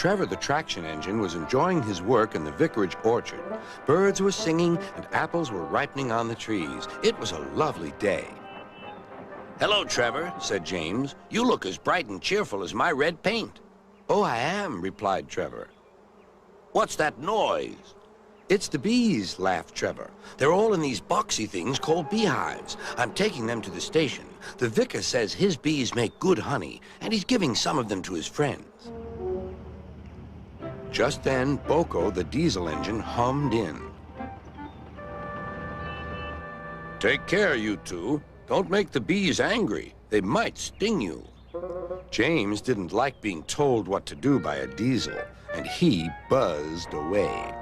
Trevor the traction engine was enjoying his work in the vicarage orchard. Birds were singing and apples were ripening on the trees. It was a lovely day. Hello, Trevor, said James. You look as bright and cheerful as my red paint. Oh, I am, replied Trevor. What's that noise? It's the bees, laughed Trevor. They're all in these boxy things called beehives. I'm taking them to the station. The vicar says his bees make good honey, and he's giving some of them to his friends. Just then, Boko, the diesel engine, hummed in. Take care, you two. Don't make the bees angry. They might sting you. James didn't like being told what to do by a diesel, and he buzzed away.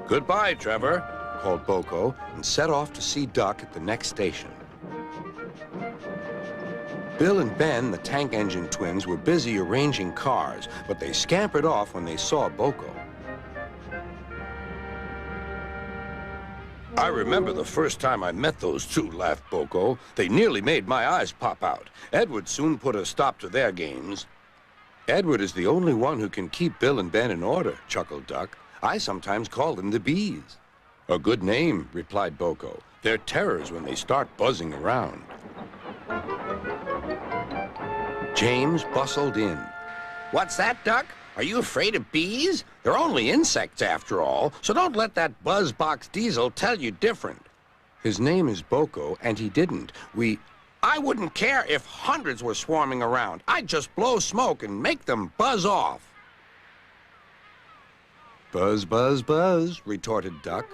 Goodbye, Trevor, called Boko, and set off to see Duck at the next station. Bill and Ben, the tank engine twins, were busy arranging cars, but they scampered off when they saw Boko. I remember the first time I met those two, laughed Boko. They nearly made my eyes pop out. Edward soon put a stop to their games. Edward is the only one who can keep Bill and Ben in order, chuckled Duck. I sometimes call them the bees. A good name, replied Boko. They're terrors when they start buzzing around. James bustled in. What's that, Duck? Are you afraid of bees? They're only insects after all, so don't let that buzzbox diesel tell you different. His name is Boko, and he didn't. I wouldn't care if hundreds were swarming around. I'd just blow smoke and make them buzz off. Buzz, buzz, buzz, retorted Duck.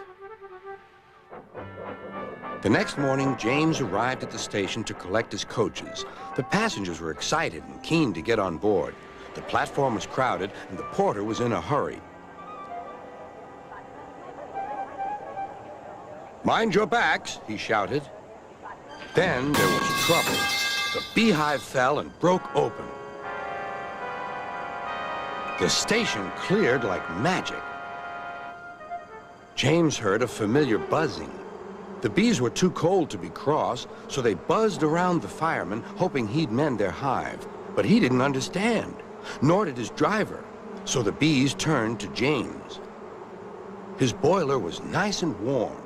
The next morning, James arrived at the station to collect his coaches. The passengers were excited and keen to get on board. The platform was crowded, and the porter was in a hurry. Mind your backs, he shouted. Then there was trouble. The beehive fell and broke open. The station cleared like magic. James heard a familiar buzzing. The bees were too cold to be cross, so they buzzed around the fireman, hoping he'd mend their hive. But he didn't understand, nor did his driver, so the bees turned to James. His boiler was nice and warm.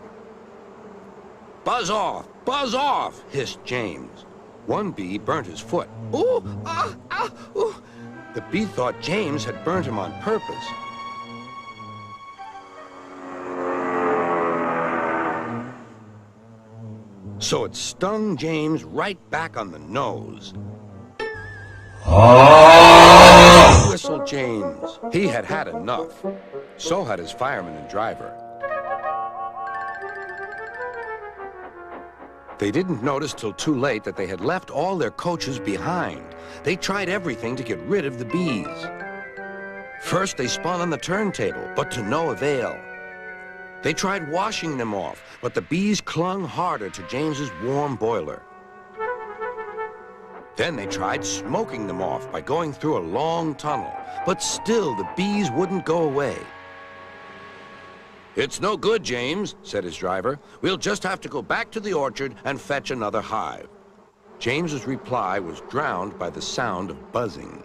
Buzz off, hissed James. One bee burnt his foot. Ooh, ah, ah, ooh. The bee thought James had burnt him on purpose. So it stung James right back on the nose. Whistled James. He had had enough. So had his fireman and driver. They didn't notice till too late that they had left all their coaches behind. They tried everything to get rid of the bees. First, they spun on the turntable, but to no avail. They tried washing them off, but the bees clung harder to James's warm boiler. Then they tried smoking them off by going through a long tunnel, but still the bees wouldn't go away. It's no good, James, said his driver. We'll just have to go back to the orchard and fetch another hive. James's reply was drowned by the sound of buzzing.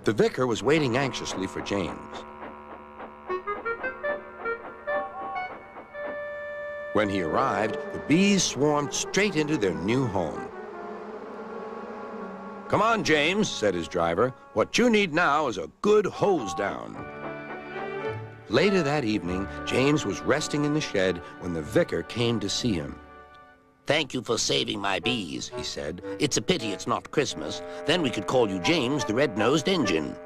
The vicar was waiting anxiously for James. When he arrived, the bees swarmed straight into their new home. Come on, James, said his driver. What you need now is a good hose down. Later that evening, James was resting in the shed when the vicar came to see him. Thank you for saving my bees, he said. It's a pity it's not Christmas. Then we could call you James the Red-Nosed Engine.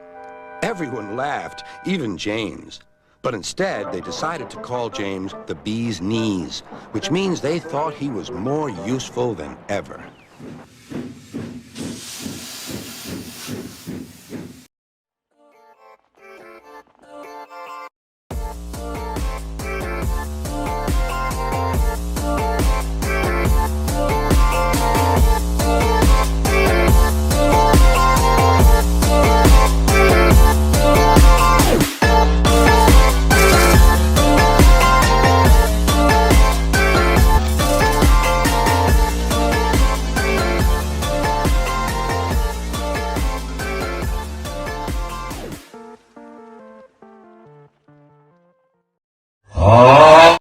Everyone laughed, even James. But instead, they decided to call James the Bee's Knees, which means they thought he was more useful than ever.